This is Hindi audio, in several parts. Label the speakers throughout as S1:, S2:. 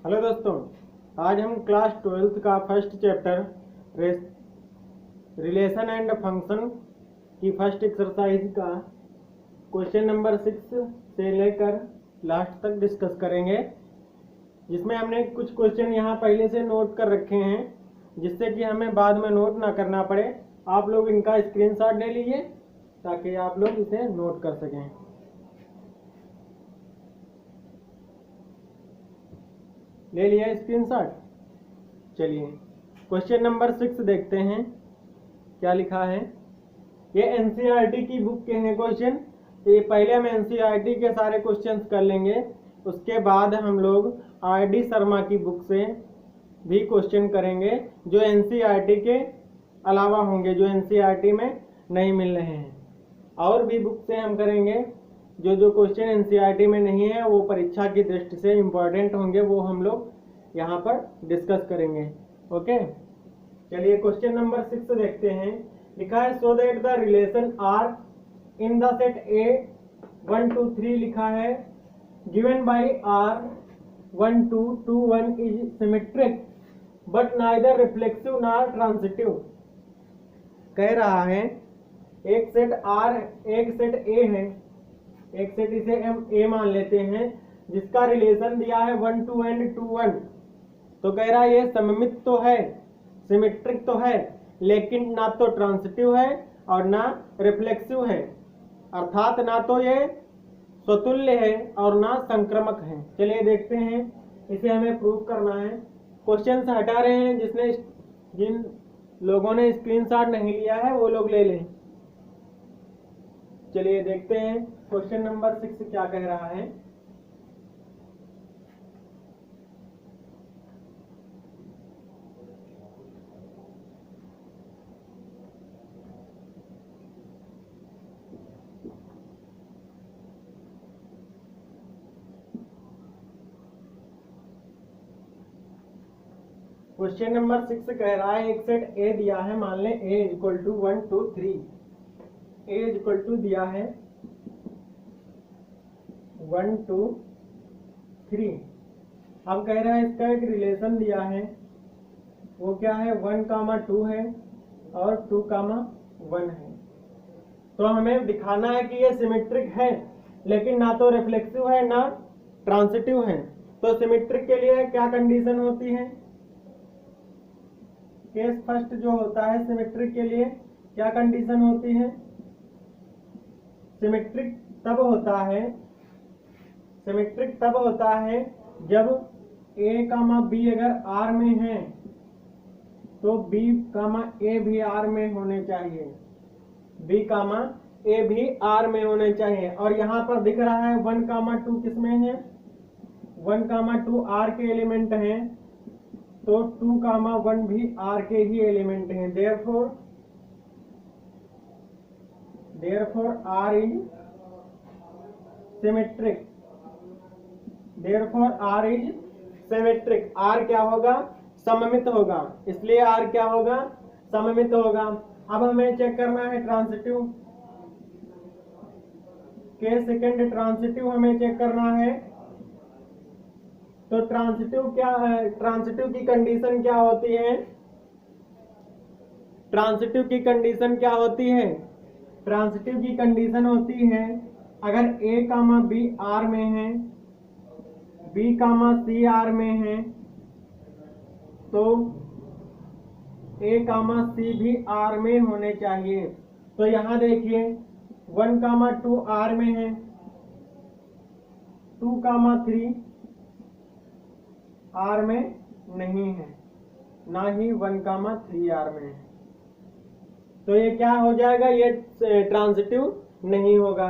S1: हेलो दोस्तों, आज हम क्लास 12th का first chapter relation and function की फर्स्ट एक्सरसाइज का क्वेश्चन नंबर 6 से लेकर लास्ट तक डिस्कस करेंगे, जिसमें हमने कुछ क्वेश्चन यहाँ पहले से नोट कर रखे हैं, जिससे कि हमें बाद में नोट ना करना पड़े। आप लोग इनका स्क्रीनशॉट ले लीजिए ताकि आप लोग इसे नोट कर सकें। ले लिया स्क्रीनशॉट। चलिए क्वेश्चन नंबर 6 देखते हैं क्या लिखा है। ये एनसीईआरटी की बुक के हैं क्वेश्चन। ये पहले हम एनसीईआरटी के सारे क्वेश्चंस कर लेंगे, उसके बाद हम लोग आरडी शर्मा की बुक से भी क्वेश्चन करेंगे जो एनसीईआरटी के अलावा होंगे, जो एनसीईआरटी में नहीं मिल रहे हैं। और भी बुक से हम करेंगे जो क्वेश्चन एनसीईआरटी में नहीं है, वो परीक्षा की दृष्टि से इम्पोर्टेंट होंगे, वो हम लोग यहाँ पर डिस्कस करेंगे। ओके, चलिए क्वेश्चन नंबर 6 देखते हैं। लिखा है so that the relation R in the set A 1 2 3 लिखा है given by R 1 2 2 1 is symmetric but neither reflexive nor transitive. कह रहा है एक सेट आर, एक सेट ए है, एक सेट इसे हम ए मान लेते हैं, जिसका रिलेशन दिया है 1 2 एंड 2 1। तो कह रहा है ये सममित तो है, सिमेट्रिक तो है, लेकिन ना तो ट्रांजिटिव है और ना रिफ्लेक्सिव है, अर्थात ना तो ये स्वतुल्य है और ना संक्रमक है। चलिए देखते हैं, इसे हमें प्रूव करना है। क्वेश्चन हटा रहे हैं, जिन लोगों ने स्क्रीनशॉट नहीं लिया है वो लोग ले लें। चलिए देखते हैं क्वेश्चन नंबर 6 क्या कह रहा है। क्वेश्चन नंबर 6 कह रहा है एक सेट ए दिया है, मान लें A equal to 1 2 3। A equal to दिया है 1 2 3। अब कह रहा है इसका एक रिलेशन दिया है, वो क्या है 1 2 है और 2 1 है। तो हमें दिखाना है कि ये सिमेट्रिक है, लेकिन ना तो रिफ्लेक्सिव है ना ट्रांजिटिव है। तो सिमेट्रिक के लिए क्या कंडीशन होती है? केस फर्स्ट जो होता है सिमेट्रिक के लिए क्या कंडीशन होती है? सिमेट्रिक तब होता है जब a, b अगर R में है तो b, a भी R में होने चाहिए, b, a भी R में होने चाहिए। और यहाँ पर दिख रहा है 1 2 किस में है? 1 2 R के एलिमेंट हैं, तो 2 1 भी R के ही एलिमेंट हैं। therefore R is symmetric। therefore R is symmetric। R क्या होगा? सममित होगा, इसलिए R क्या होगा? सममित होगा। अब हमें चेक करना है ट्रांजिटिव के सेकंड, ट्रांजिटिव हमें चेक करना है। तो ट्रांजिटिव क्या है? ट्रांजिटिव की कंडीशन क्या होती है? ट्रांजिटिव की कंडीशन क्या होती है? ट्रांजिटिव की कंडीशन होती है अगर a, b R में है, b, c R में है, तो a, c भी R में होने चाहिए। तो यहाँ देखिए 1 2 R में है, 2 3 R में नहीं है, ना ही 1 3 R में है। तो ये क्या हो जाएगा? ये ट्रांजिटिव नहीं होगा।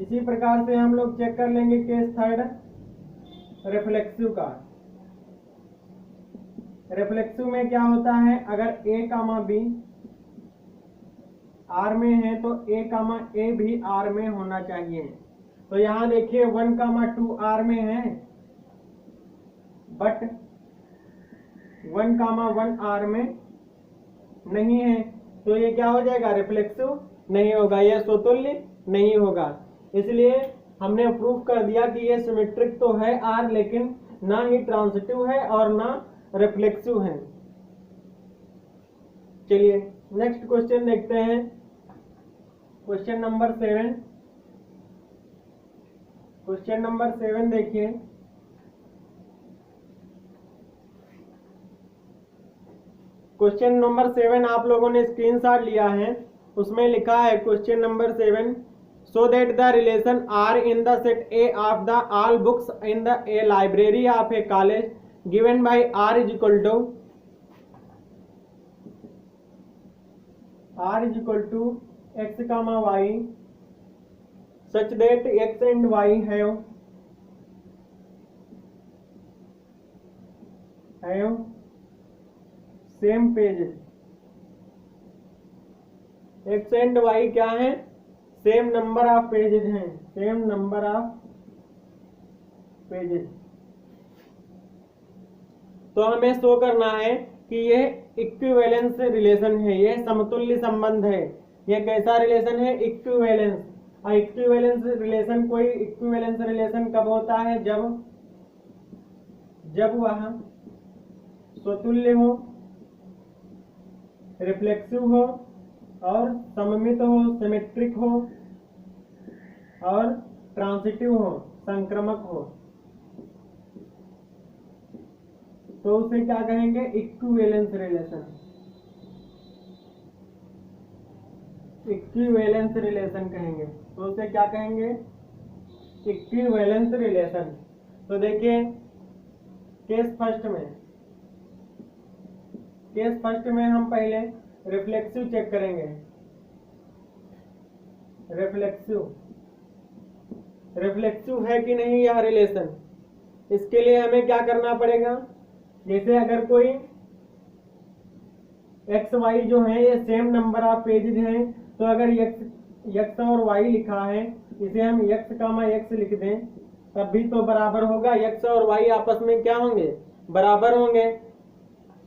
S1: इसी प्रकार से हम लोग चेक कर लेंगे केस थर्ड, रिफ्लेक्सिव का। रिफ्लेक्सिव में क्या होता है? अगर a, b R में है तो a भी R में होना चाहिए। तो यहाँ देखिए 1 2 R में है, बट 1 1 R में नहीं है, तो ये क्या हो जाएगा? रिफ्लेक्सिव नहीं होगा, यह स्वतुल्य नहीं होगा। इसलिए हमने प्रूफ कर दिया कि ये सिमेट्रिक तो है R, लेकिन ना ही ट्रांसिटिव है और ना रिफ्लेक्सिव है। चलिए नेक्स्ट क्वेश्चन देखते हैं, क्वेश्चन नंबर 7। क्वेश्चन नंबर 7 देखिए, क्वेश्चन नंबर 7 आप लोगों ने स्क्रीनशॉट लिया है, उसमें लिखा है question number 7, so that the relation R in the set A of the all books in the a library of a college given by R is equal to x comma y such that x and y have same pages। x and y क्या है? सेम नंबर ऑफ पेजेस हैं, सेम नंबर ऑफ पेजेस। तो हमें शो करना है कि ये इक्विवेलेंस रिलेशन है, ये समतुल्य संबंध है। ये कैसा रिलेशन है? इक्विवेलेंस। और इक्विवेलेंस रिलेशन, कोई इक्विवेलेंस रिलेशन कब होता है? जब वह स्वतुल्य हो, रिफ्लेक्सिव हो और सममित हो, सिमेट्रिक हो और ट्रांसिटिव हो, संक्रमक हो, तो उसे क्या कहेंगे? Equivalence relation. इक्विवेलेंस रिलेशन कहेंगे, तो उसे क्या कहेंगे? Equivalence relation. तो देखिए केस फर्स्ट में हम पहले रिफ्लेक्सिव चेक करेंगे। रिफ्लेक्सिव है कि नहीं यह रिलेशन, इसके लिए हमें क्या करना पड़ेगा? जैसे अगर कोई एक्स वाई जो है ये सेम नंबर ऑफ पेजेस हैं, तो अगर एक्स और वाई लिखा है, इसे हम एक्स कामा एक्स लिख दें, तब भी तो बराबर होगा। एक्स और वाई आपस में क्या होंगे? बराबर होंगे।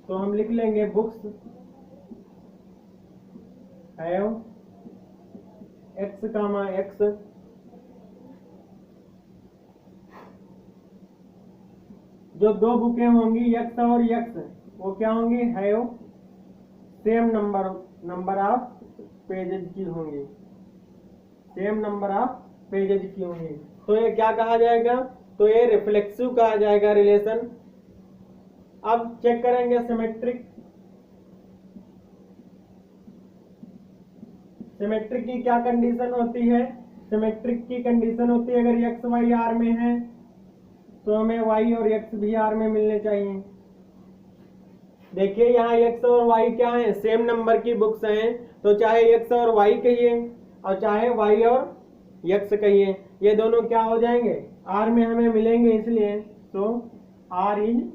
S1: तो हम लिख लेंगे books have x comma x जो दो बुकें होंगी एक्स और एक्स, वो क्या होंगी? Have same number of pages की होंगी, सेम नंबर ऑफ पेजेज की होंगी। तो ये क्या कहा जाएगा? तो ये रिफ्लेक्सिव कहा जाएगा रिलेशन। अब चेक करेंगे सिमेट्रिक। सिमेट्रिक की क्या कंडीशन होती है? सिमेट्रिक की कंडीशन होती है अगर एक्स वाई आर में है तो हमें वाई और एक्स भी आर में मिलने चाहिए। देखिए यहाँ एक्स और वाई क्या है? सेम नंबर की बुक्स हैं, तो चाहे एक्स और वाई कहिए और चाहे वाई और एक्स कहिए, ये दोनों क्या हो जाएंगे? आर में हमें मिलेंगे, इसलिए तो आर इज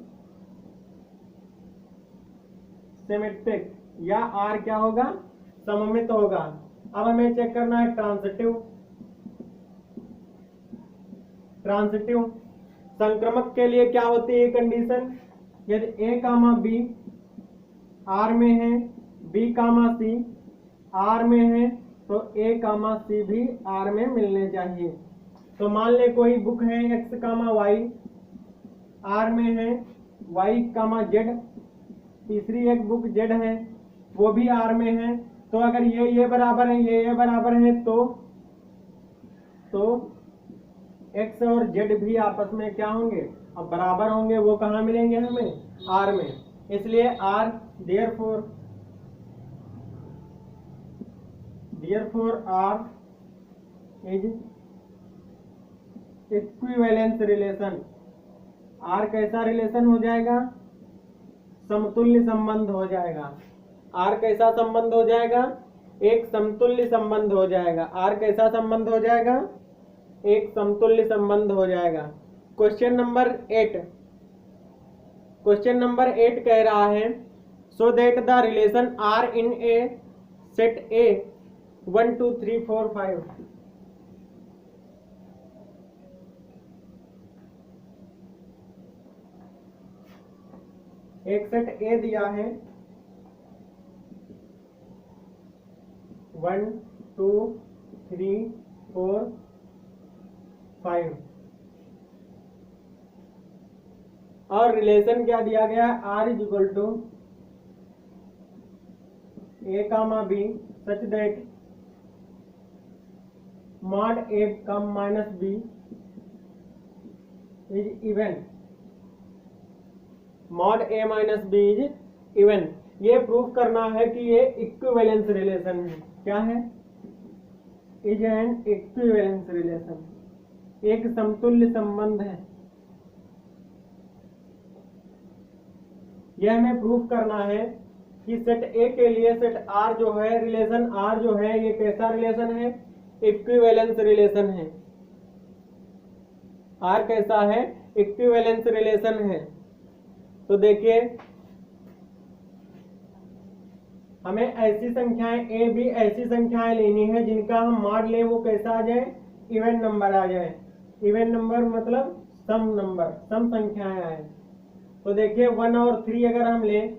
S1: सिमेट्रिक, या आर क्या होगा? सममित होगा। अब हमें चेक करना है ट्रांसिटिव। संक्रमक के लिए क्या होती है कंडीशन? यदि ए कामा बी आर में है, बी कामा सी आर में है, तो ए कामा सी भी आर में मिलने चाहिए। तो मान ले कोई बुक है एक्स कामा वाई आर में है, वाई कामा जेड, तीसरी एक बुक जेड है वो भी आर में है, तो अगर ये बराबर है, ये बराबर है, तो एक्स और जेड भी आपस में क्या होंगे? अब बराबर होंगे। वो कहाँ मिलेंगे हमें? आर में। इसलिए R therefore R is equivalence relation. R कैसा रिलेशन हो जाएगा? समतुल्य संबंध हो जाएगा। आर कैसा संबंध हो जाएगा? एक समतुल्य संबंध हो जाएगा। आर कैसा संबंध हो जाएगा? एक समतुल्य संबंध हो जाएगा। क्वेश्चन नंबर 8 कह रहा है so that the relation R in a set A 1 2 3 4 5 एक सेट ए दिया है 1 2 3 4 5। और रिलेशन क्या दिया गया है, R is equal to A comma B such that mod A come minus B is even, mod A minus B is even. ये प्रूफ करना है कि ये इक्विवेलेंस रिलेशन है। क्या है, इज एन इक्विवेलेंस रिलेशन, एक समतुल्य संबंध है। यह हमें प्रूफ करना है कि सेट ए के लिए सेट आर जो है, रिलेशन आर जो है, ये कैसा रिलेशन है, इक्विवेलेंस रिलेशन है। आर कैसा है, इक्विवेलेंस रिलेशन है। तो देखिए हमें ऐसी संख्याएं ए बी ऐसी संख्याएं लेनी है जिनका हम मॉड लें वो कैसा आ जाए, इवन नंबर आ जाए। इवन नंबर मतलब सम नंबर, सम संख्याएं आए। तो देखिए 1 और 3 अगर हम लें,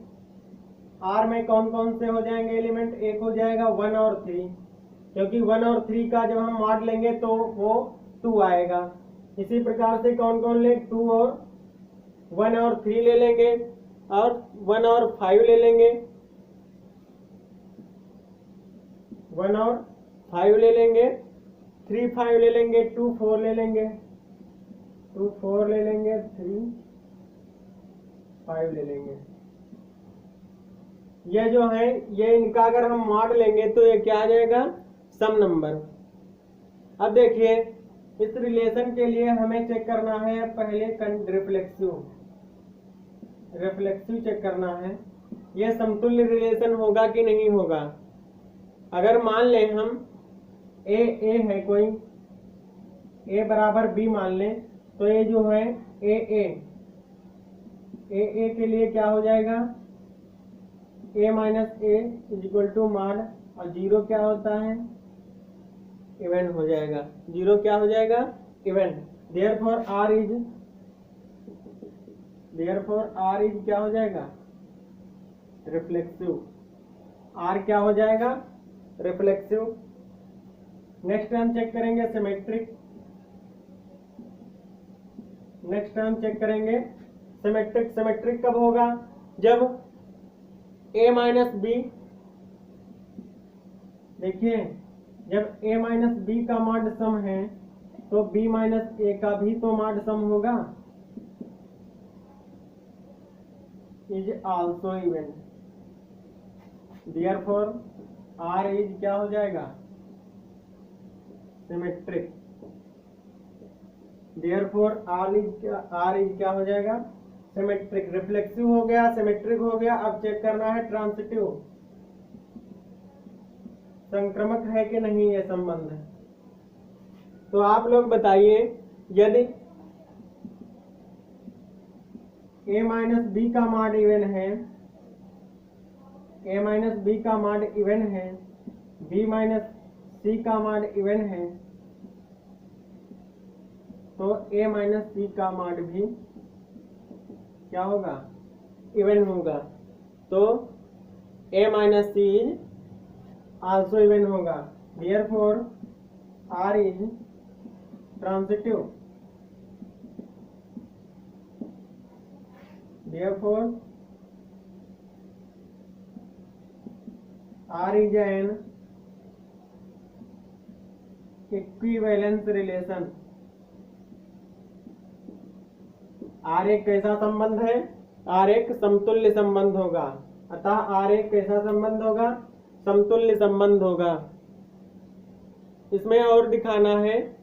S1: आर में कौन कौन से हो जाएंगे एलिमेंट, एक हो जाएगा 1 और 3, क्योंकि 1 और 3 का जब हम मॉड लेंगे तो वो 2 आएगा। इसी प्रकार से कौन कौन ले, 2 और 1 और 3 ले लेंगे, और 1 और 5 ले लेंगे, 1 और 5 ले लेंगे, 3 5 ले लेंगे, 2 4 ले लेंगे, 2 4 ले लेंगे, 3 5 ले लेंगे। ये जो है ये इनका अगर हम मॉड लेंगे तो ये क्या आ जाएगा, सम नंबर। अब देखिए इस रिलेशन के लिए हमें चेक करना है पहले रिफ्लेक्सिव चेक करना है, ये समतुल्य रिलेशन होगा कि नहीं होगा। अगर मान लें हम ए है कोई, ए बराबर बी मान लें, तो ये जो है ए के लिए क्या हो जाएगा, A minus A is equal to mod, और 0 क्या होता है, इवन हो जाएगा। 0 क्या हो जाएगा, इवन। देयरफॉर आर इज क्या हो जाएगा, रिफ्लेक्सिव। आर क्या हो जाएगा, रिफ्लेक्सिव। नेक्स्ट हम चेक करेंगे सिमेट्रिक। सिमेट्रिक कब होगा, जब a माइनस बी, देखिए जब a माइनस बी का मॉड सम है तो b माइनस ए का भी तो मॉड सम होगा, is also even. Therefore r is क्या हो जाएगा, सिमेट्रिक। देयरफॉर r इज क्या हो जाएगा, सिमेट्रिक। रिफ्लेक्सिव हो गया, सिमेट्रिक हो गया। अब चेक करना है ट्रांसिटिव, संक्रमक है कि नहीं ये संबंध। तो आप लोग बताइए, यदि a माइनस बी का मॉड इवन है, a माइनस बी का मॉड इवन है, b माइनस सी का मॉड इवन है, तो a माइनस सी का मॉड भी क्या होगा, इवन होगा। तो a minus C is also even होगा। Therefore r is transitive. Therefore r is an equivalence relation. R एक कैसा संबंध है, R एक समतुल्य संबंध होगा। अतः R एक कैसा संबंध होगा, समतुल्य संबंध होगा। इसमें और दिखाना है,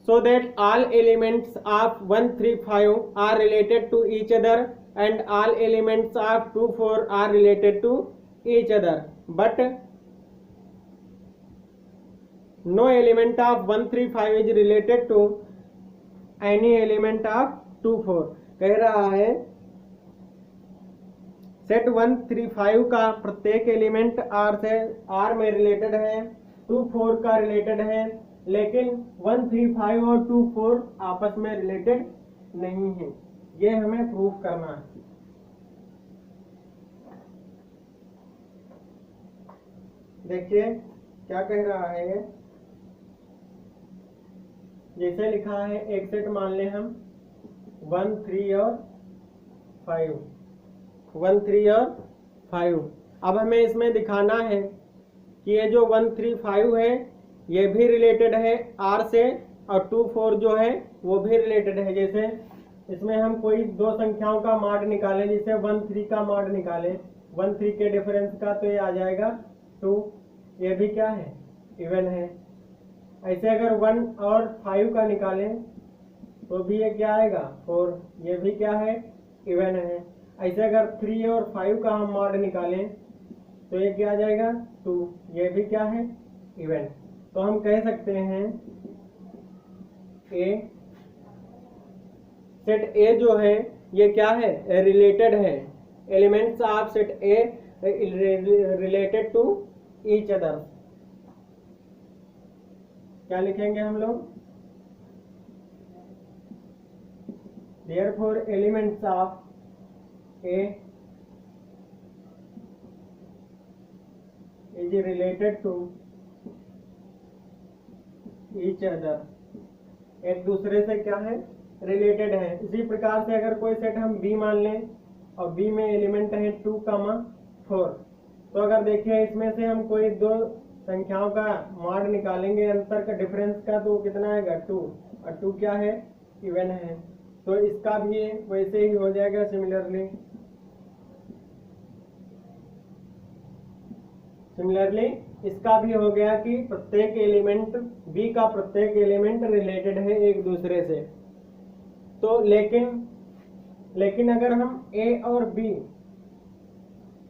S1: so that all elements of 1 3 5 are related to each other and all elements of 2 4 are related to each other, but no element of 1 3 5 is related to any element of 2 4। कह रहा है सेट 1 3 5 का प्रत्येक एलिमेंट R से R में रिलेटेड है, 2 4 का रिलेटेड है, लेकिन 1 3 5 और 2 4 आपस में रिलेटेड नहीं है। ये हमें प्रूफ करना है। देखिए क्या कह रहा है ये, जैसे लिखा है एक सेट मान लें हम 1 3 और 5, 1 3 और 5। अब हमें इसमें दिखाना है कि ये जो 1 3 5 है ये भी रिलेटेड है R से, और 2 4 जो है वो भी रिलेटेड है। जैसे इसमें हम कोई दो संख्याओं का मॉड निकालें, जैसे 1 3 का मॉड निकालें 1 3 के डिफरेंस का, तो ये आ जाएगा 2। ये भी क्या है, इवन है। ऐसे अगर 1 और 5 का निकालें तो भी ये क्या आएगा, 4। ये भी क्या है, इवन है। ऐसे अगर 3 और 5 का हम मॉड निकालें तो ये क्या आ जाएगा, 2। ये भी क्या है, इवन। तो हम कह सकते हैं ए, सेट ए जो है ये क्या है, रिलेटेड है। Elements of set A related to each other. क्या लिखेंगे हम लोग, therefore elements of A is related to each other। एक दूसरे से क्या है, रिलेटेड है। इसी प्रकार से अगर कोई सेट हम B मान लें और B में एलिमेंट है 2, 4, तो अगर देखिए इसमें से हम कोई दो संख्याओं का मॉड निकालेंगे, अंतर का डिफरेंस का, तो कितना आएगा, 2। और 2 क्या है, इवन है। तो इसका भी वैसे ही हो जाएगा सिमिलरली इसका भी हो गया कि प्रत्येक एलिमेंट बी का प्रत्येक एलिमेंट रिलेटेड है एक दूसरे से। तो लेकिन अगर हम ए और बी,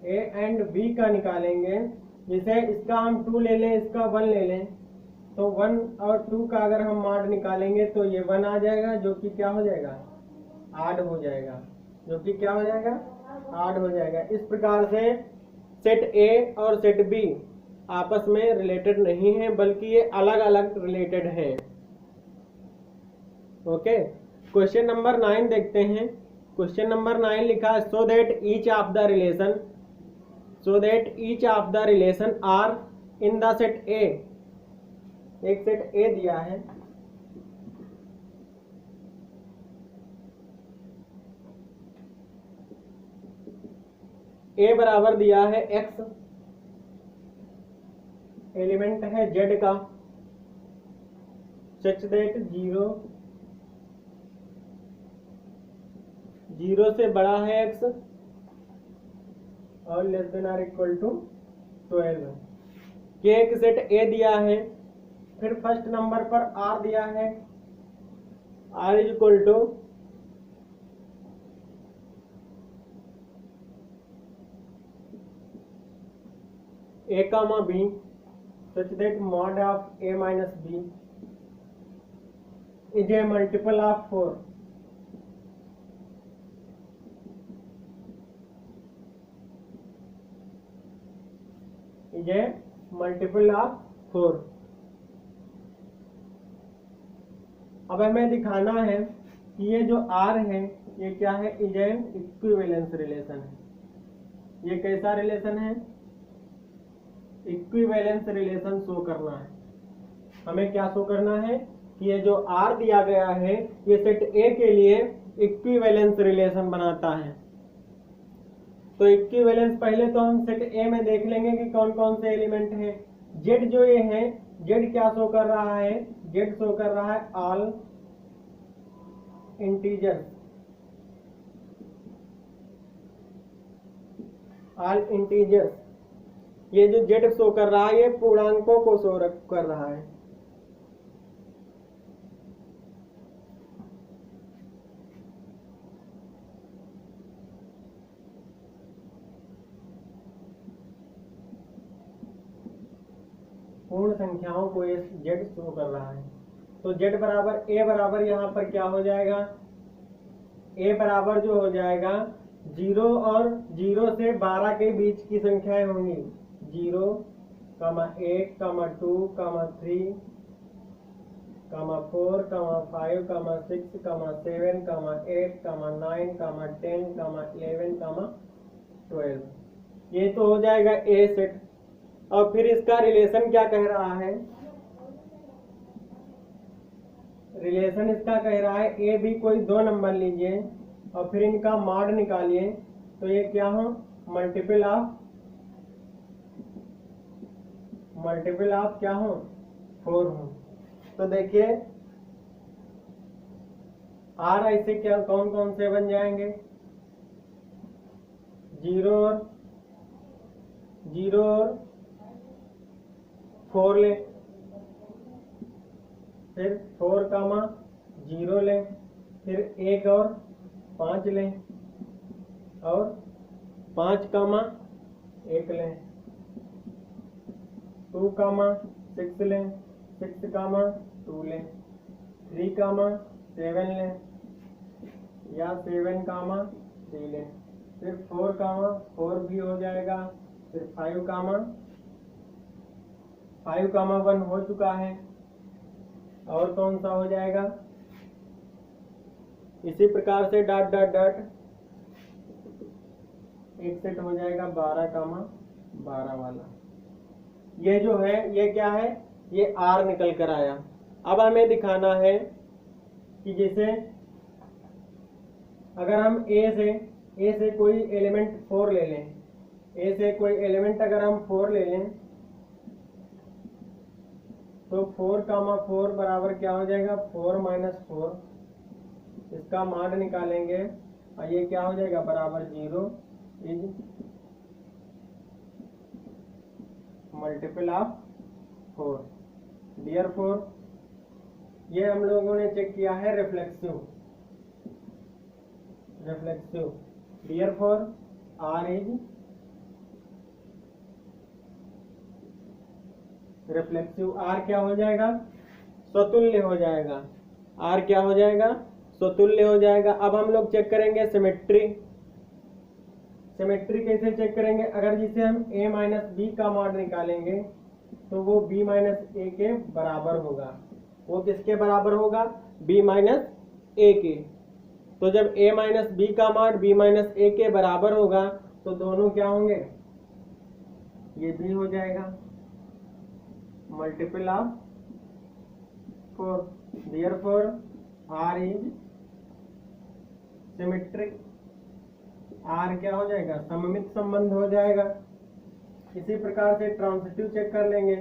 S1: ए एंड बी का निकालेंगे, जैसे इसका हम 2 ले लें, इसका 1 ले लें, तो 1 और 2 का अगर हम मॉड निकालेंगे तो ये 1 आ जाएगा, जो कि क्या हो जाएगा, ऐड हो जाएगा, जो कि क्या हो जाएगा, ऐड हो जाएगा। इस प्रकार से सेट ए और सेट बी आपस में रिलेटेड नहीं है, बल्कि ये अलग अलग रिलेटेड है। ओके, क्वेश्चन नंबर 9 देखते हैं। क्वेश्चन नंबर 9 लिखा है, so that each of the relation R in the set A. एक सेट ए दिया है, ए बराबर दिया है x, एलिमेंट है z का, सच दैट 0 से बड़ा है x और less than R equal to 12 के एक सेट ए दिया है। फिर फर्स्ट नंबर पर r दिया है, r is equal to a comma b such that mod of a minus b is a multiple of 4। is a multiple of 4। अब हमें दिखाना है कि ये जो R है ये क्या है, इज एन इक्विवेलेंस रिलेशन है। ये कैसा रिलेशन है, इक्विवेलेंस रिलेशन शो करना है। हमें क्या शो करना है कि ये जो R दिया गया है ये सेट A के लिए इक्विवेलेंस रिलेशन बनाता है। तो इक्विवेलेंस पहले तो हम सेट A में देख लेंगे कि कौन कौन से एलिमेंट हैं। Z जो ये है, Z क्या शो कर रहा है, Z शो कर रहा है ऑल इंटीजर्स, ऑल इंटीजर्स। ये जो Z शो कर रहा है ये पूर्णांकों को शो कर रहा है। पूर्ण संख्याओं को ये Z शो कर रहा है। तो Z बराबर A बराबर यहाँ पर क्या हो जाएगा, A बराबर जो हो जाएगा 0 और 0 से 12 के बीच की संख्याएं होंगी, 0, 1, 2, 3, 4, 5, 6, 7, 8, 9, 10, 11, 12। ये तो हो जाएगा A सेट। और फिर इसका रिलेशन क्या कह रहा है, रिलेशन इसका कह रहा है ए बी कोई दो नंबर लीजिए और फिर इनका मॉड निकालिए, तो ये क्या हो, मल्टीपल ऑफ क्या हो, 4 हो। तो देखिए आर ऐसे क्या कौन कौन से बन जाएंगे, 0 और 4 ले, फिर 4 कामा 0 लें, फिर 1 और 5 लें, और 5 कामा 1 लें, 2 कामा 6 लें, 6 कामा 2 लें, 3 कामा 7 लें, या 7 कामा 3 लें, फिर 4 कामा 4 भी हो जाएगा, फिर 5 कामा 1 हो चुका है, और कौन सा हो जाएगा, इसी प्रकार से डॉट डॉट डॉट एक सेट हो जाएगा 12 कामा 12 वाला। ये जो है ये क्या है, ये आर निकल कर आया। अब हमें दिखाना है कि जैसे अगर हम ए से कोई एलिमेंट 4 ले लें, ए से कोई एलिमेंट अगर हम 4 ले लें, तो 4 कामा 4 बराबर क्या हो जाएगा, 4 माइनस 4, इसका मॉड निकालेंगे और ये क्या हो जाएगा, बराबर 0 इज मल्टीपल ऑफ 4। Therefore ये हम लोगों ने चेक किया है reflexive. Therefore R is reflexive. R क्या हो जाएगा, स्वतुल्य हो जाएगा। R क्या हो जाएगा, स्वतुल्य हो जाएगा। अब हम लोग चेक करेंगे सिमेट्री कैसे चेक करेंगे, अगर जिसे हम a माइनस बी का मॉड निकालेंगे तो वो b माइनस ए के बराबर होगा। वो किसके बराबर होगा, b माइनस ए के। तो जब a माइनस बी का मॉड b माइनस ए के बराबर होगा तो दोनों क्या होंगे, ये भी हो जाएगा multiple of 4। Therefore R is symmetric. R क्या हो जाएगा, सममित संबंध हो जाएगा। इसी प्रकार से ट्रांजिटिव चेक कर लेंगे।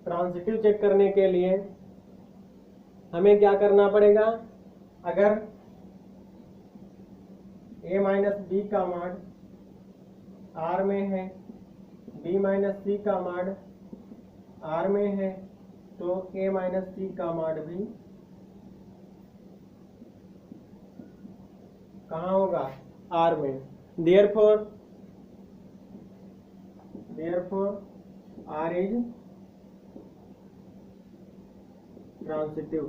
S1: ट्रांजिटिव चेक करने के लिए हमें क्या करना पड़ेगा, अगर a माइनस बी का मॉड R में है, b माइनस सी का मॉड R में है, तो a माइनस सी का मॉड भी कहाँ होगा, R में। Therefore R is transitive.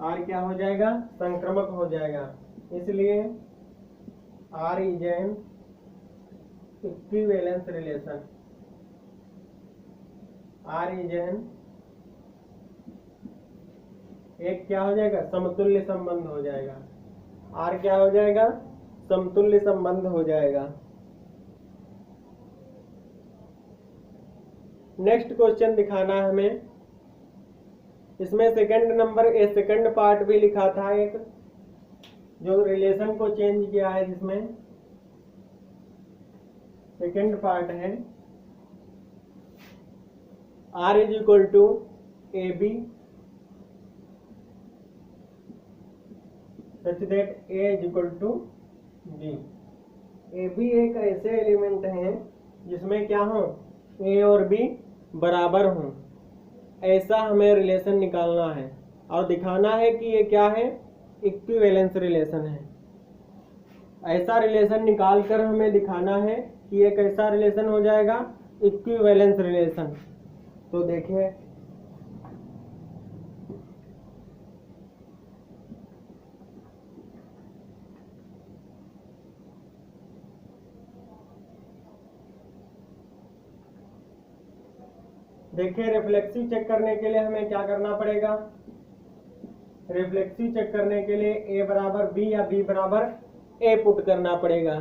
S1: R क्या हो जाएगा, संक्रमक हो जाएगा। इसलिए R is an equivalence relation. R is N एक क्या हो जाएगा, समतुल्य संबंध हो जाएगा। R क्या हो जाएगा, समतुल्य संबंध हो जाएगा। नेक्स्ट क्वेश्चन दिखाना है हमें। इसमें सेकंड पार्ट भी लिखा था, एक जो रिलेशन को चेंज किया है, जिसमें सेकंड पार्ट है R is equal to A B such that A is equal to B। A B एक ऐसे एलिमेंट हैं जिसमें क्या हो, A और B बराबर हों, ऐसा हमें रिलेशन निकालना है और दिखाना है कि ये क्या है, इक्विवेलेंस रिलेशन है। ऐसा रिलेशन निकालकर हमें दिखाना है कि ये कैसा रिलेशन हो जाएगा, इक्विवेलेंस रिलेशन। तो देखिए रिफ्लेक्सिव चेक करने के लिए हमें क्या करना पड़ेगा, रिफ्लेक्सिव चेक करने के लिए a बराबर b या b बराबर a पुट करना पड़ेगा।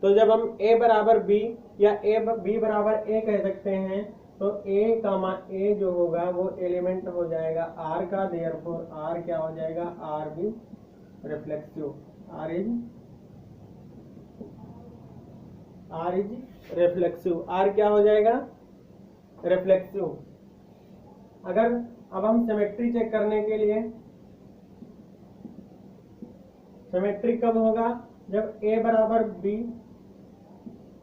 S1: तो जब हम a बराबर b या b बराबर a कह सकते हैं, तो ए कामा ए जो होगा वो एलिमेंट हो जाएगा आर का, देयरफॉर आर क्या हो जाएगा, R be reflexive, R is reflexive, R क्या हो जाएगा, रिफ्लेक्सिव। अगर अब हम सिमेट्री चेक करने के लिए, सिमेट्री कब होगा, जब a बराबर b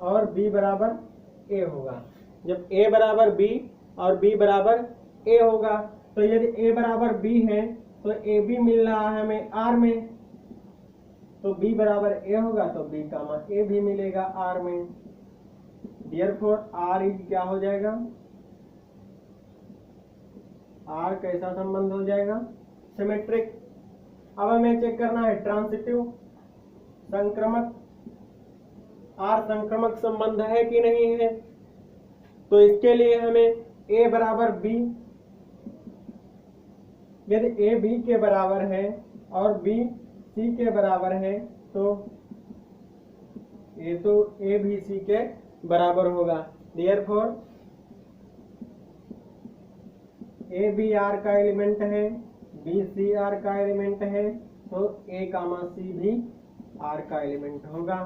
S1: और b बराबर a होगा। जब a बराबर b और b बराबर a होगा, तो यदि a बराबर b है तो a b मिल रहा है हमें r में, तो b बराबर a होगा तो b कामा a भी मिलेगा r में। देयरफॉर r इज क्या हो जाएगा, r कैसा संबंध हो जाएगा, सिमेट्रिक। अब हमें चेक करना है ट्रांसिटिव, संक्रमक, आर संक्रमक संबंध है कि नहीं है। तो इसके लिए हमें a बराबर b, यदि a b के बराबर है और b c के बराबर है तो a भी c के बराबर होगा। देयरफॉर a b r का एलिमेंट है, b c r का एलिमेंट है, तो a कामा c भी r का एलिमेंट होगा।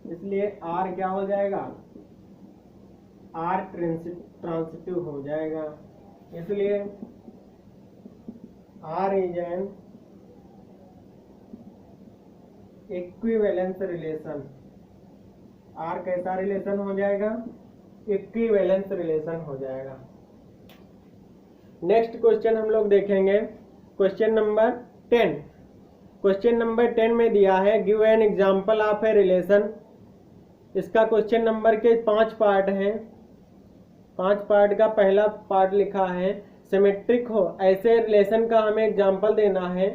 S1: इसलिए r क्या हो जाएगा, r ट्रांसिटिव हो जाएगा। इसलिए r is an equivalence relation, r कैसा रिलेशन हो जाएगा, इक्विवेलेंस रिलेशन हो जाएगा। नेक्स्ट क्वेश्चन हम लोग देखेंगे, क्वेश्चन नंबर 10। क्वेश्चन नंबर 10 में दिया है give an example of a relation. इसका क्वेश्चन नंबर के 5 पार्ट हैं। 5 पार्ट का पहला पार्ट लिखा है सिमेट्रिक हो, ऐसे रिलेशन का हमें एग्जांपल देना है,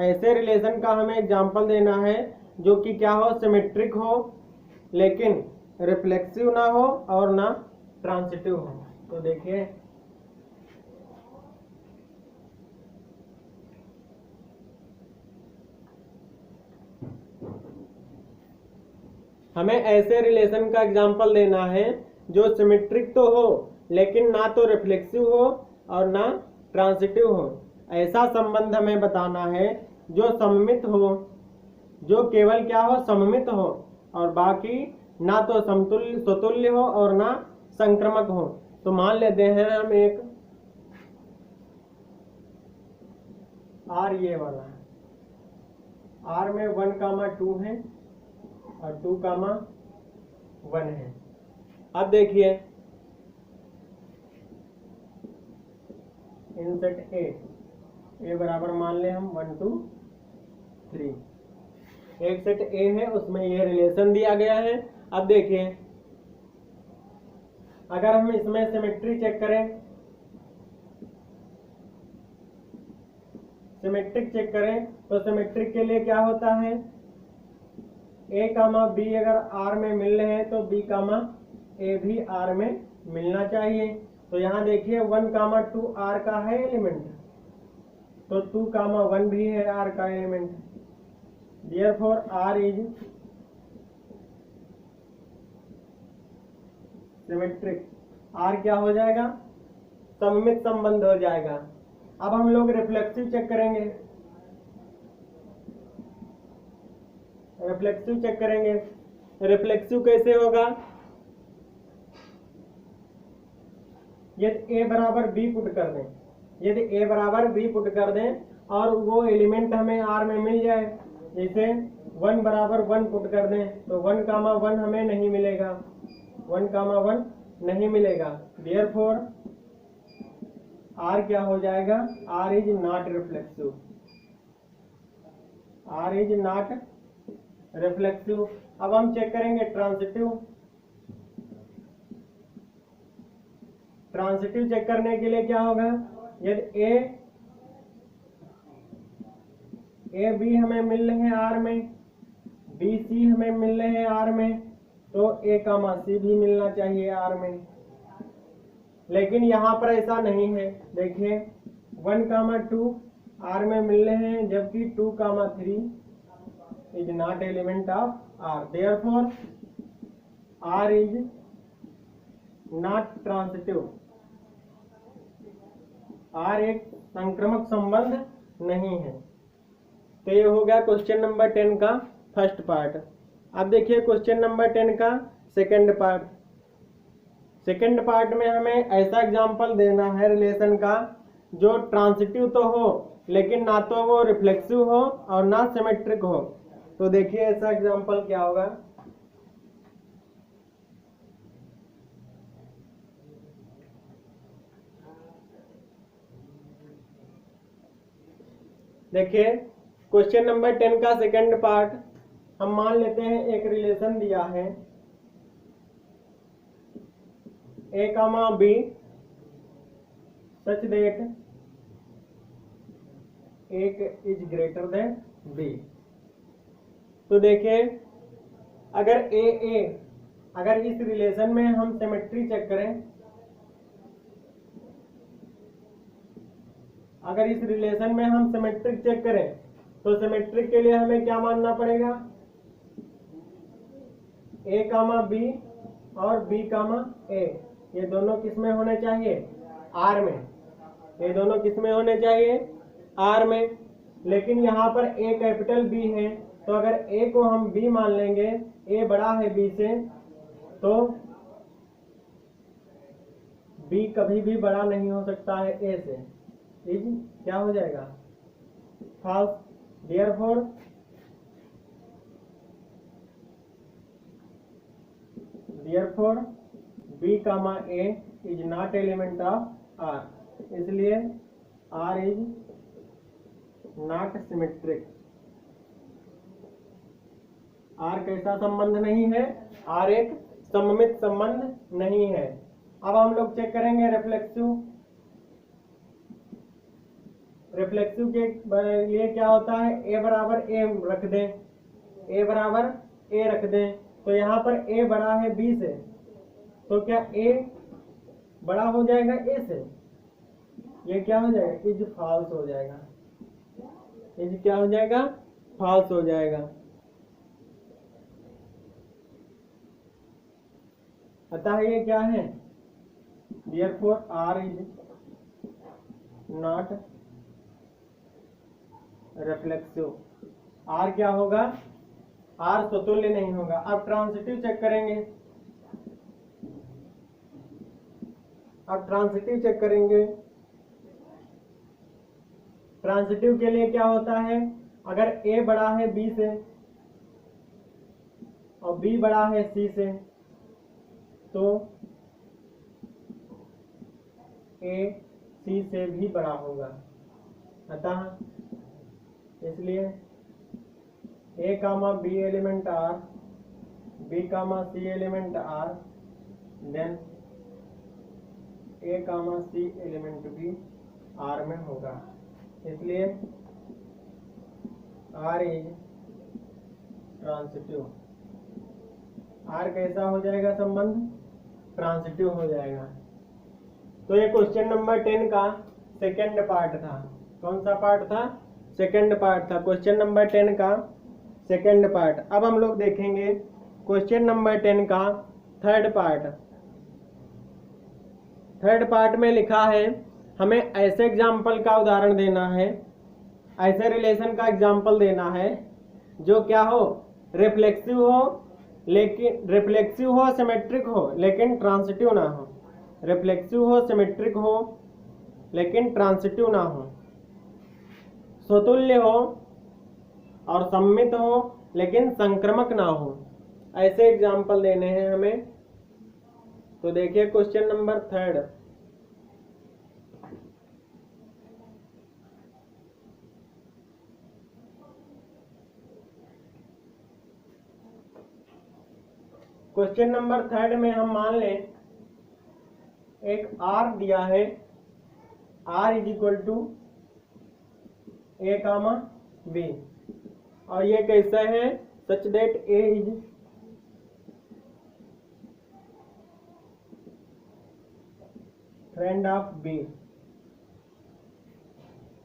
S1: ऐसे रिलेशन का हमें एग्जांपल देना है जो कि क्या हो, सिमेट्रिक हो लेकिन रिफ्लेक्सिव ना हो और ना ट्रांसिटिव हो। तो देखिए हमें ऐसे रिलेशन का एग्जांपल देना है जो सिमेट्रिक तो हो लेकिन ना तो रिफ्लेक्सिव हो और ना ट्रांसिटिव हो। ऐसा संबंध हमें बताना है जो सममित हो, जो केवल क्या हो, सममित हो, और बाकी ना तो समतुल्य स्वतुल्य हो और ना संक्रमक हो। तो मान लेते हैं हम एक R ये वाला है, R में 1,2 है और 2,1 है। अब देखिए इन सेट ए बराबर मान ले हम 1 2 3, एक सेट ए है उसमें ये रिलेशन दिया गया है। अब देखिए अगर हम इसमें सिमेट्री चेक करें, सिमेट्रिक चेक करें तो सिमेट्रिक के लिए क्या होता है, ए कामा बी अगर आर में मिल रहे हैं तो बी कामा ए भी आर में मिलना चाहिए। तो यहाँ देखिए 1,2 आर का है एलिमेंट, तो 2,1 भी है आर का element. Therefore R is symmetric, R क्या हो जाएगा, सममित संबंध हो जाएगा। अब हम लोग रिफ्लेक्सिव चेक करेंगे, रिफ्लेक्सिव चेक करेंगे। रिफ्लेक्सिव कैसे होगा, यदि a बराबर b पुट कर दें, यदि a बराबर b पुट कर दें और वो एलिमेंट हमें r में मिल जाए, जैसे 1 बराबर 1 पुट कर दें तो 1,1 हमें नहीं मिलेगा, 1,1 नहीं मिलेगा। देयरफॉर r क्या हो जाएगा, r is not reflexive, r is not reflexive. अब हम चेक करेंगे ट्रांसिटिव। ट्रांसिटिव चेक करने के लिए क्या होगा, यदि ए बी हमें मिल रहे हैं आर में, बी सी हमें मिल रहे हैं आर में, तो ए कामा सी भी मिलना चाहिए आर में। लेकिन यहाँ पर ऐसा नहीं है, देखिए 1,2 आर में मिल रहे हैं जबकि 2,3 is not element of R. Therefore R is not transitive. R एक संक्रमक संबंध नहीं है। तो ये हो गया क्वेश्चन नंबर 10 का फर्स्ट पार्ट। अब देखिए क्वेश्चन नंबर 10 का सेकंड पार्ट। सेकंड पार्ट में हमें ऐसा एग्जांपल देना है रिलेशन का जो ट्रांसिटिव तो हो लेकिन ना तो वो रिफ्लेक्सिव हो और ना सिमेट्रिक हो। तो देखिए ऐसा एग्जांपल क्या होगा। देखिए क्वेश्चन नंबर 10 का सेकंड पार्ट, हम मान लेते हैं एक रिलेशन दिया है a, b such that a is greater than b। तो देखिए अगर अगर इस रिलेशन में हम सिमेट्री चेक करें, अगर इस रिलेशन में हम सिमेट्रिक चेक करें तो सिमेट्रिक के लिए हमें क्या मानना पड़ेगा, a, b और b, a ये दोनों किस में होने चाहिए, R में। ये दोनों किस में होने चाहिए, R में। लेकिन यहाँ पर a कैपिटल B है, तो अगर a को हम B मान लेंगे, a बड़ा है B से, तो B कभी भी बड़ा नहीं हो सकता है a से। इज क्या हो जाएगा, false. Therefore b, a is not element of R। इसलिए R is not symmetric. R कैसा संबंध नहीं है, R एक सममित संबंध नहीं है। अब हम लोग चेक करेंगे रिफ्लेक्सिव। रिफ्लेक्सिव के लिए क्या होता है, a बराबर a रख दें, a बराबर a रख दें। तो यहाँ पर a बड़ा है b से, तो क्या a बड़ा हो जाएगा a से, ये क्या हो जाएगा, इज फॉल्स हो जाएगा। इज क्या हो जाएगा, फॉल्स हो जाएगा। अतः ये क्या है, therefore R is not reflexive. R क्या होगा, R स्वतुल्य नहीं होगा। अब ट्रांसिटिव चेक करेंगे। अब ट्रांसिटिव चेक करेंगे। ट्रांसिटिव के लिए क्या होता है, अगर a बड़ा है b से और b बड़ा है c से, तो a c से भी बड़ा होगा। अतः इसलिए a, b element R, b, c element R, then a, c element भी R में होगा। इसलिए R इज ट्रांसिटिव। R कैसा हो जाएगा संबंध, ट्रांसिटिव हो जाएगा। तो ये क्वेश्चन नंबर 10 का सेकंड पार्ट था। कौन सा पार्ट था, सेकंड पार्ट था क्वेश्चन नंबर 10 का सेकंड पार्ट। अब हम लोग देखेंगे क्वेश्चन नंबर 10 का थर्ड पार्ट। थर्ड पार्ट में लिखा है हमें ऐसे एग्जाम्पल का उदाहरण देना है, ऐसे रिलेशन का एग्जाम्पल देना है जो क्या हो, रिफ्लेक्सिव हो, लेकिन रिफ्लेक्सिव हो, सिमेट्रिक हो, लेकिन ट्रांसिटिव ना हो। रिफ्लेक्सिव हो, सिमेट्रिक हो, लेकिन ट्रांसिटिव ना हो। स्वतुल्य हो और सममित हो, लेकिन संक्रमक ना हो। ऐसे एग्जाम्पल देने हैं हमें। तो देखिए question number third. Question number third में हम मान लें एक R दिया है, R is equal to a, b, और ये कैसा है, such that a is friend of b।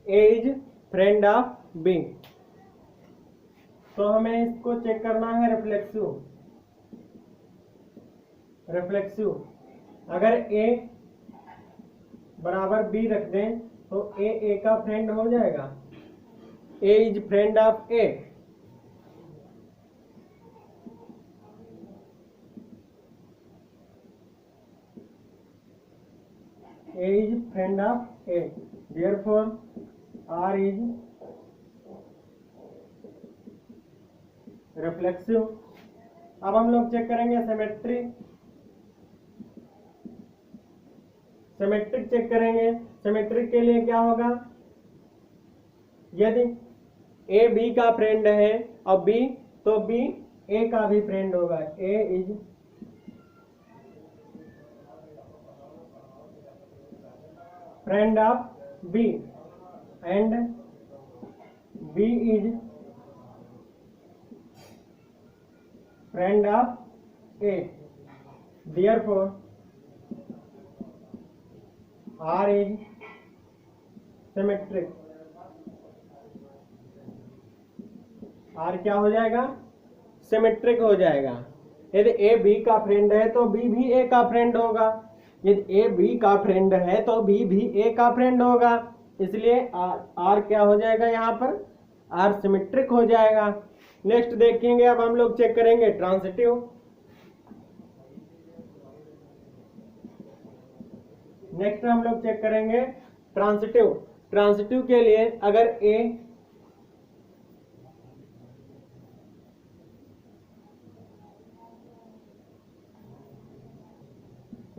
S1: a is friend of b। तो हमें इसको चेक करना है रिफ्लेक्सिव। अगर ए बराबर बी रख दें तो ए का फ्रेंड हो जाएगा। A is friend of A. A is friend of A, therefore R is reflexive। अब हम लोग चेक करेंगे सिमेट्रिक चेक करेंगे। सिमेट्रिक के लिए क्या होगा, यदि A B का फ्रेंड है और B, तो B A का भी फ्रेंड होगा। A is friend of B and B is friend of A, therefore R is symmetric। R क्या हो जाएगा, सिमेट्रिक हो जाएगा। यदि A B का फ्रेंड है तो B भी A का फ्रेंड होगा। यदि A B का फ्रेंड है तो B भी A का फ्रेंड होगा। इसलिए R क्या हो जाएगा, यहाँ पर R सिमेट्रिक हो जाएगा। नेक्स्ट देखेंगे, अब हम लोग चेक करेंगे ट्रांसिटिव। नेक्स्ट हम लोग चेक करेंगे ट्रांसिटिव। ट्रांसिटिव के लिए अगर A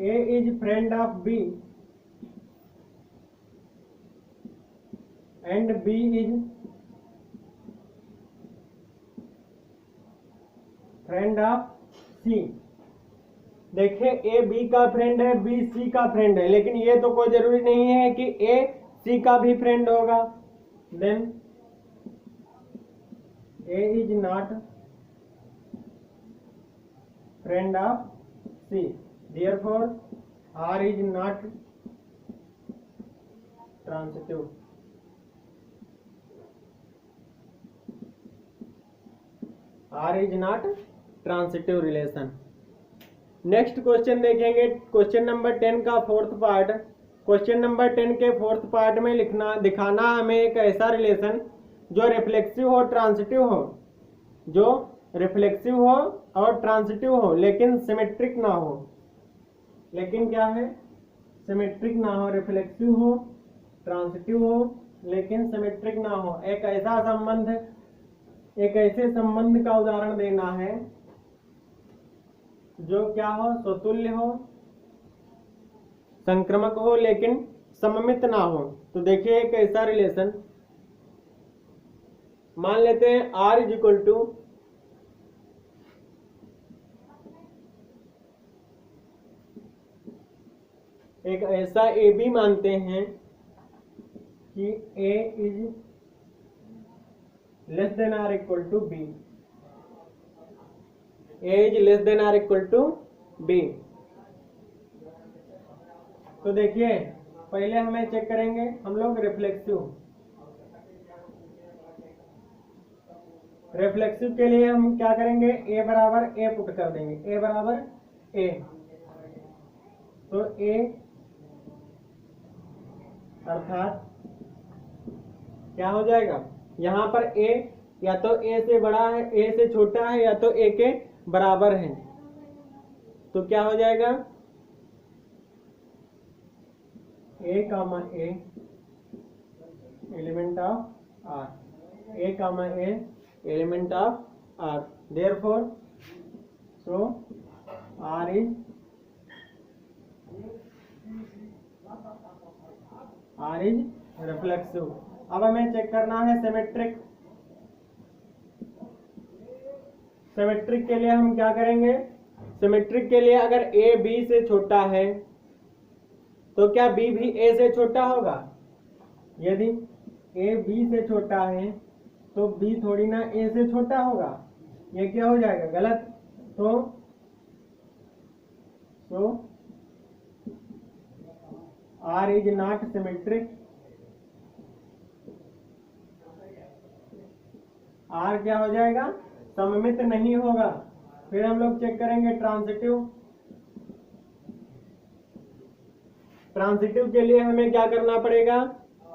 S1: is friend of B and B is friend of C। देखिए A B का फ्रेंड है, B C का फ्रेंड है, लेकिन ये तो कोई जरूरी नहीं है कि A C का भी फ्रेंड होगा। Then A is not friend of C, therefore R is not transitive। R is not transitive relation। Next question देखेंगे, क्वेश्चन नंबर 10 का फोर्थ पार्ट। क्वेश्चन नंबर 10 के फोर्थ पार्ट में दिखाना हमें एक ऐसा रिलेशन जो रिफ्लेक्सिव हो, ट्रांसिटिव हो, जो रिफ्लेक्सिव हो और ट्रांसिटिव हो लेकिन सिमेट्रिक ना हो। लेकिन क्या है, सिमेट्रिक ना हो, रिफ्लेक्सिव हो, ट्रांसिटिव हो लेकिन सिमेट्रिक ना हो। एक ऐसा संबंध, एक ऐसे संबंध का उदाहरण देना है जो क्या हो, स्वतुल्य हो, संक्रमक हो लेकिन सममित ना हो। तो देखिए एक ऐसा रिलेशन मान लेते हैं R इज इक्वल टू एक ऐसा ए बी मानते हैं कि A is less than R equal to B. A is less than or equal to B। तो देखिए पहले हमें चेक करेंगे हम लोग रिफ्लेक्सिव। रिफ्लेक्सिव के लिए हम क्या करेंगे, A बराबर A पुट कर देंगे, A बराबर A। तो A अर्थात क्या हो जाएगा, यहाँ पर A या तो A से बड़ा है, A से छोटा है, या तो A के बराबर है। तो क्या हो जाएगा, A comma A element of R, A comma A element of R, therefore so R is reflexive. अब हमें चेक करना है सिमेट्रिक। सिमेट्रिक के लिए हम क्या करेंगे, सिमेट्रिक के लिए अगर A B से छोटा है तो क्या B भी A से छोटा होगा। यदि A B से छोटा है तो B थोड़ी ना A से छोटा होगा, ये क्या हो जाएगा, गलत। तो R is not symmetric. R क्या हो जाएगा, सममित नहीं होगा। फिर हम लोग चेक करेंगे ट्रांसिटिव। ट्रांजिटिव के लिए हमें क्या करना पड़ेगा,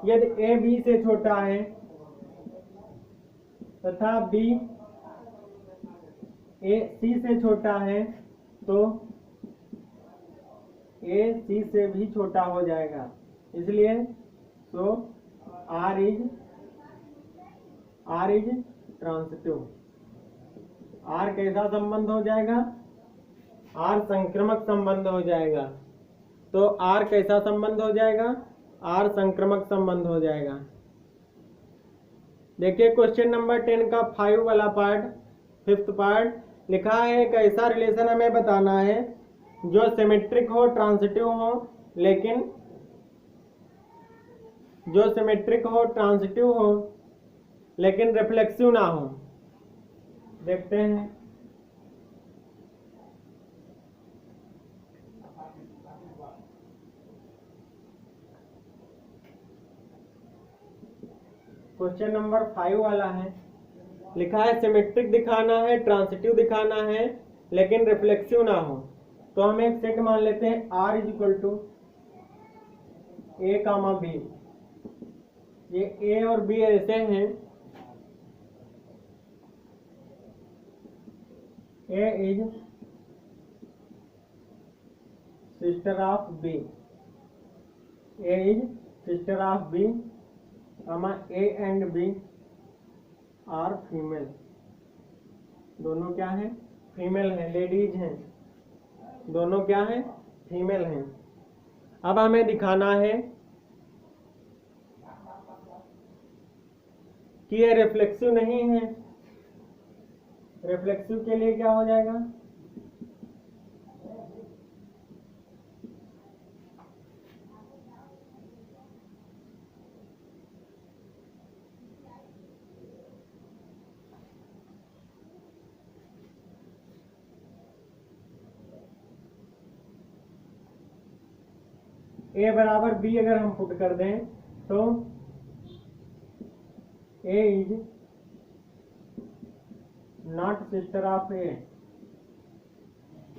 S1: यदि ए बी से छोटा है तथा बी ए सी से छोटा है तो ए सी से भी छोटा हो जाएगा, इसलिए सो आर इज ट्रांजिटिव। आर कैसा संबंध हो जाएगा, आर संक्रमक संबंध हो जाएगा। तो आर कैसा संबंध हो जाएगा, आर संक्रमक संबंध हो जाएगा। देखिए क्वेश्चन नंबर 10 का 5 वाला पार्ट, 5th पार्ट लिखा है, एक ऐसा रिलेशन हमें बताना है जो सिमेट्रिक हो, ट्रांजिटिव हो, लेकिन जो सिमेट्रिक हो, ट्रांजिटिव हो, लेकिन रिफ्लेक्सिव ना हो। देखते हैं। क्वेश्चन नंबर 5 वाला है, लिखा है सिमेट्रिक दिखाना है, ट्रांजिटिव दिखाना है, लेकिन रिफ्लेक्सिव ना हो। तो हम एक सेट मान लेते हैं R is equal to A comma B. ये ए और बी ऐसे हैं, A is sister of B, A is sister of B, A and B are female. दोनों क्या है, फीमेल हैं, लेडीज हैं, दोनों क्या है, फीमेल हैं। अब हमें दिखाना है कि ये रिफ्लेक्सिव नहीं है। रिफ्लेक्सिव के लिए क्या हो जाएगा, ए बराबर बी अगर हम पुट कर दें तो A is not sister of A,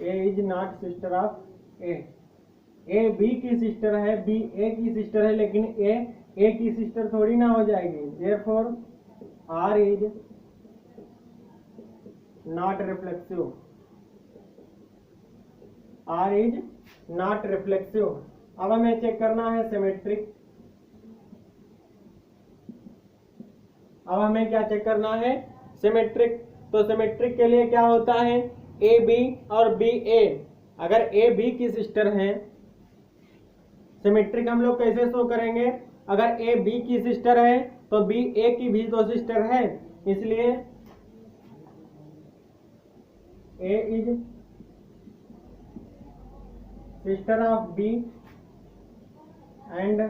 S1: A is not sister of A B की सिस्टर है, बी ए की सिस्टर है, लेकिन ए की सिस्टर थोड़ी ना हो जाएगी। Therefore R is not reflexive, R is not reflexive. अब हमें चेक करना है सिमेट्रिक। अब हमें क्या चेक करना है, सिमेट्रिक। तो सिमेट्रिक के लिए क्या होता है, ए बी और बी ए। अगर ए बी की सिस्टर है, सिमेट्रिक हम लोग कैसे शो करेंगे, अगर ए बी की सिस्टर है तो बी ए की भी तो सिस्टर है, इसलिए A is sister of B and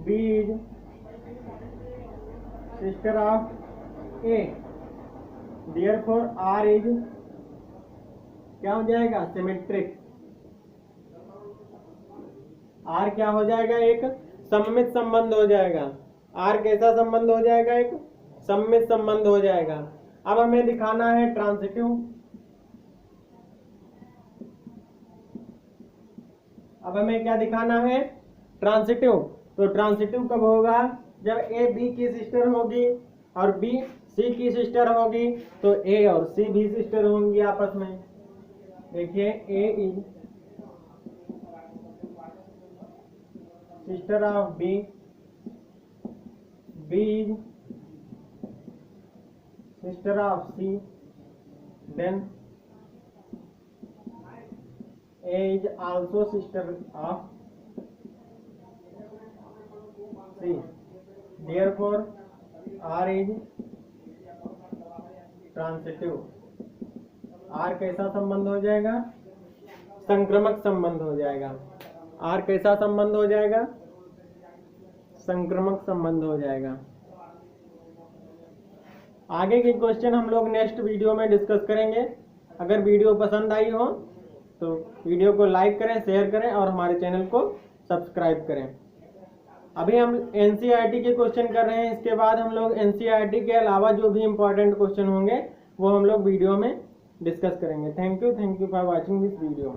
S1: B is sister of A, therefore R is क्या हो जाएगा, सिमेट्रिक। R क्या हो जाएगा, एक सममित संबंध हो जाएगा। R कैसा संबंध हो जाएगा, एक सममित संबंध हो जाएगा। अब हमें दिखाना है ट्रांजिटिव। अब हमें क्या दिखाना है, ट्रांजिटिव। तो ट्रांजिटिव कब होगा, जब ए बी की सिस्टर होगी और बी सी की सिस्टर होगी, तो ए और सी भी सिस्टर होंगी आपस में। देखिए A is sister of B, B is sister of C, then A is also sister of C, therefore R is transitive। R कैसा संबंध हो जाएगा, संक्रमक संबंध हो जाएगा। R कैसा संबंध हो जाएगा, संक्रमक संबंध हो जाएगा। आगे के क्वेश्चन हम लोग नेक्स्ट वीडियो में डिस्कस करेंगे। अगर वीडियो पसंद आई हो तो वीडियो को लाइक करें, शेयर करें और हमारे चैनल को सब्सक्राइब करें। अभी हम एनसीईआरटी के क्वेश्चन कर रहे हैं, इसके बाद हम लोग एनसीईआरटी के अलावा जो भी इम्पोर्टेंट क्वेश्चन होंगे वो हम लोग वीडियो में डिस्कस करेंगे। Thank you for watching this video.